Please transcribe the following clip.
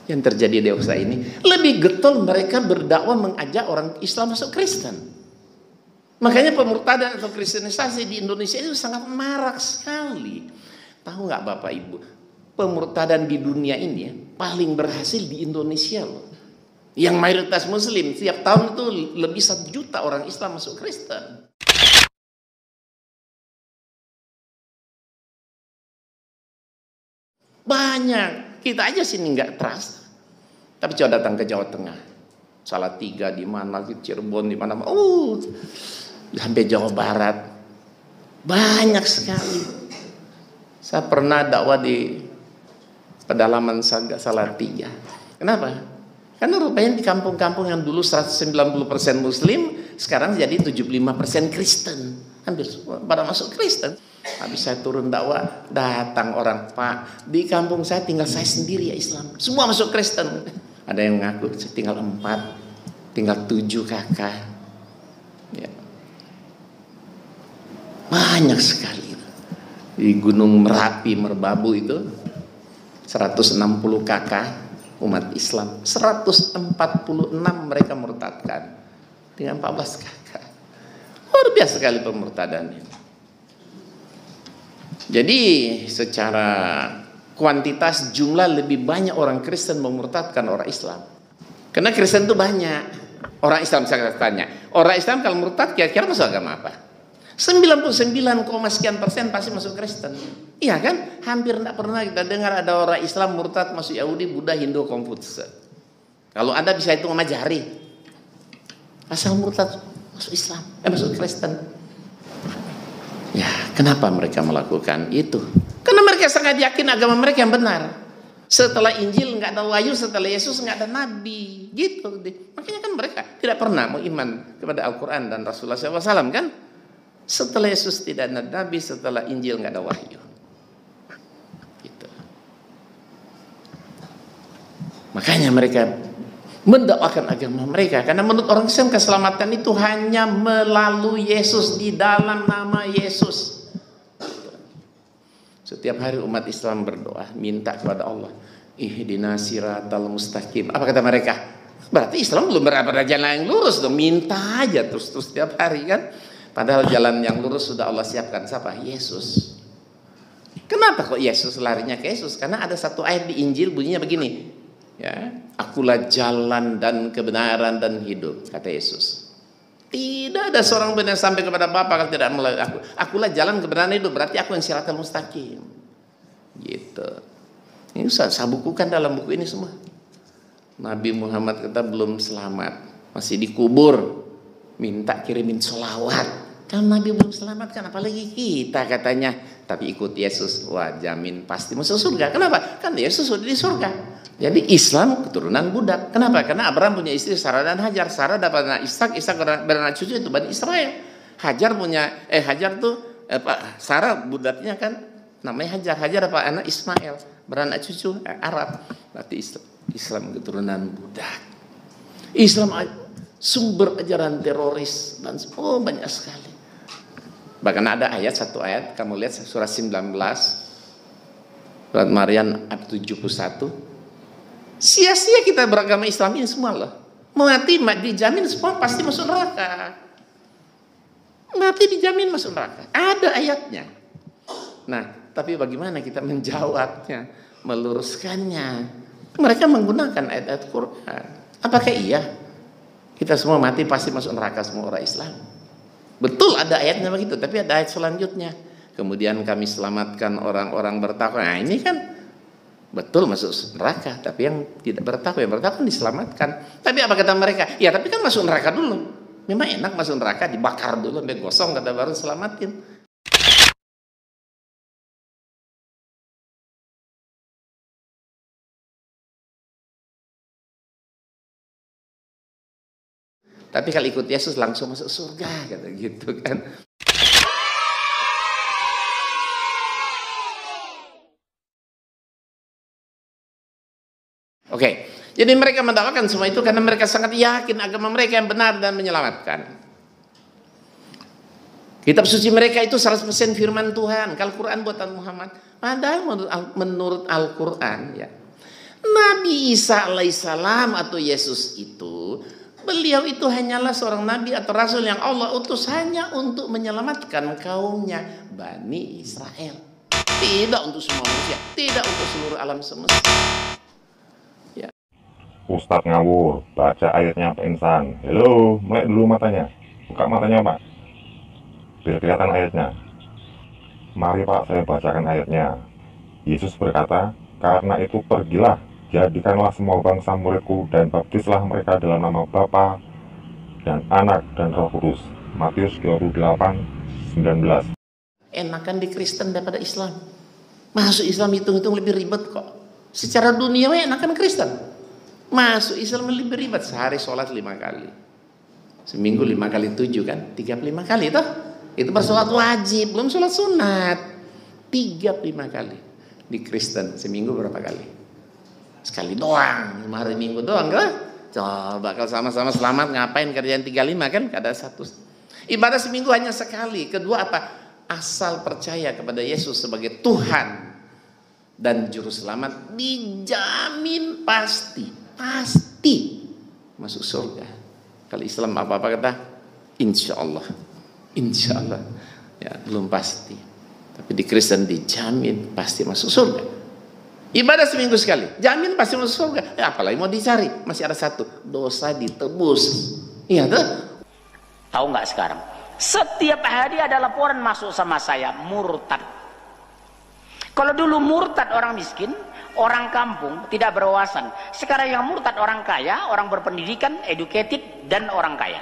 yang terjadi di dewasa ini. Lebih getol mereka berdakwah mengajak orang Islam masuk Kristen. Makanya pemurtadan atau kristenisasi di Indonesia itu sangat marak sekali. Tahu nggak Bapak Ibu, pemurtadan di dunia ini ya, paling berhasil di Indonesia loh. Yang mayoritas Muslim, setiap tahun itu lebih 1 juta orang Islam masuk Kristen. Banyak, kita aja sini nggak terasa. Tapi coba datang ke Jawa Tengah, Salatiga di mana, Cirebon di mana, sampai Jawa Barat, banyak sekali. Saya pernah dakwah di pedalaman Salatiga. Kenapa? Karena rupanya di kampung-kampung yang dulu 190% Muslim, sekarang jadi 75% Kristen. Hampir pada masuk Kristen. Habis saya turun dakwah, datang orang, Pak, di kampung saya tinggal saya sendiri ya Islam. Semua masuk Kristen. Ada yang ngaku, saya tinggal 4, tinggal 7 kakak. Ya. Banyak sekali. Di Gunung Merapi, Merbabu itu 160 kakak umat Islam. 146 mereka murtadkan. Dengan 14 kakak. Luar biasa sekali pemurtadan ini. Jadi secara kuantitas jumlah lebih banyak orang Kristen memurtadkan orang Islam. Karena Kristen itu banyak. Orang Islam saya tanya, orang Islam kalau murtad kira-kira masuk agama apa? 99, sekian persen pasti masuk Kristen. Iya kan? Hampir tidak pernah kita dengar ada orang Islam murtad masuk Yahudi, Buddha, Hindu, Konfutse. Kalau ada bisa hitung sama jari. Asal murtad masuk Islam, masuk Kristen. Ya, kenapa mereka melakukan itu? Karena mereka sangat yakin agama mereka yang benar. Setelah Injil nggak ada wahyu, setelah Yesus nggak ada nabi, gitu. Makanya kan mereka tidak pernah mau iman kepada Al-Quran dan Rasulullah SAW kan? Setelah Yesus tidak ada nabi, setelah Injil nggak ada wahyu. Gitu. Makanya mereka mendakwakan agama mereka, karena menurut orang Islam keselamatan itu hanya melalui Yesus, di dalam nama Yesus. Setiap hari umat Islam berdoa, minta kepada Allah, ihdinas siratal mustaqim. Apa kata mereka? Berarti Islam belum berada jalan yang lurus dong. Minta aja terus setiap hari kan. Padahal jalan yang lurus sudah Allah siapkan. Siapa? Yesus. Kenapa kok Yesus larinya ke Yesus? Karena ada satu ayat di Injil bunyinya begini. Ya, akulah jalan dan kebenaran dan hidup, kata Yesus. Tidak ada seorang benar sampai kepada Bapa kalau tidak melalui aku. Akulah jalan kebenaran hidup, berarti aku yang siratal mustaqim. Gitu. Ini saya bukukan dalam buku ini semua. Nabi Muhammad kita belum selamat, masih dikubur, minta kirimin sholawat. Kalau Nabi belum selamatkan, apalagi kita katanya. Tapi ikut Yesus, wah jamin pasti masuk surga. Kenapa? Kan Yesus sudah di surga. Jadi Islam keturunan budak. Kenapa? Karena Abraham punya istri Sarah dan Hajar. Sarah dapat anak Ishak, Ishak beranak cucu itu Bani Israel. Hajar Sarah budaknya kan namanya Hajar. Hajar dapat anak Ismail, beranak cucu Arab. Berarti Islam keturunan budak. Islam sumber ajaran teroris dan banyak sekali. Bahkan ada satu ayat kamu lihat surah 19 surat Maryam ayat 71. Sia-sia kita beragama Islam ini semua loh. Mati dijamin semua pasti masuk neraka. Mati dijamin masuk neraka. Ada ayatnya. Nah, tapi bagaimana kita menjawabnya, meluruskannya? Mereka menggunakan ayat-ayat Quran. Apakah iya kita semua mati pasti masuk neraka semua orang Islam? Betul ada ayatnya begitu, tapi ada ayat selanjutnya. Kemudian kami selamatkan orang-orang bertakwa. Nah, ini kan betul masuk neraka, tapi yang tidak bertakwa, yang bertakwa diselamatkan. Tapi apa kata mereka? Ya tapi kan masuk neraka dulu. Memang enak masuk neraka, dibakar dulu sampai gosong, kata baru selamatin. Tapi kalau ikut Yesus langsung masuk surga, kata gitu kan. Oke, jadi mereka mendakwakan semua itu karena mereka sangat yakin agama mereka yang benar dan menyelamatkan. Kitab suci mereka itu 100% firman Tuhan. Kalau Quran buatan Muhammad, padahal menurut Al-Quran ya, Nabi Nabi Isa alaihissalam atau Yesus itu, beliau itu hanyalah seorang nabi atau rasul yang Allah utus hanya untuk menyelamatkan kaumnya Bani Israel. Tidak untuk semua manusia, tidak untuk seluruh alam semesta. Ya. Ustadz ngawur, baca ayatnya Pak Insan. Halo, melek dulu matanya. Buka matanya Pak, biar kelihatan ayatnya. Mari Pak, saya bacakan ayatnya. Yesus berkata, karena itu pergilah, jadikanlah semua bangsa muridku dan baptislah mereka dalam nama Bapa dan Anak dan Roh Kudus. Matius 28:19. Enakan di Kristen daripada Islam. Masuk Islam hitung-hitung lebih ribet kok. Secara duniawi enakan Kristen. Masuk Islam lebih ribet. Sehari sholat 5 kali. Seminggu 5 kali 7 kan? 35 kali toh. Itu bersolat wajib, belum sholat sunat. 35 kali. Di Kristen seminggu berapa kali? Sekali doang, 5 hari Minggu doang kan? Coba kalau sama-sama selamat ngapain kerjaan 35 kan? Ada satu. Ibadah seminggu hanya sekali. Kedua apa? Asal percaya kepada Yesus sebagai Tuhan dan Juru Selamat, dijamin pasti masuk surga. Kalau Islam apa-apa kata? Insya Allah. Ya, belum pasti. Tapi di Kristen dijamin pasti masuk surga. Ibadah seminggu sekali, jamin pasti masuk surga. Apalagi mau dicari? Masih ada satu, dosa ditebus. Iya tuh. Tahu nggak sekarang? Setiap hari ada laporan masuk sama saya, murtad. Kalau dulu murtad orang miskin, orang kampung, tidak berwawasan. Sekarang yang murtad orang kaya, orang berpendidikan, educated, dan orang kaya.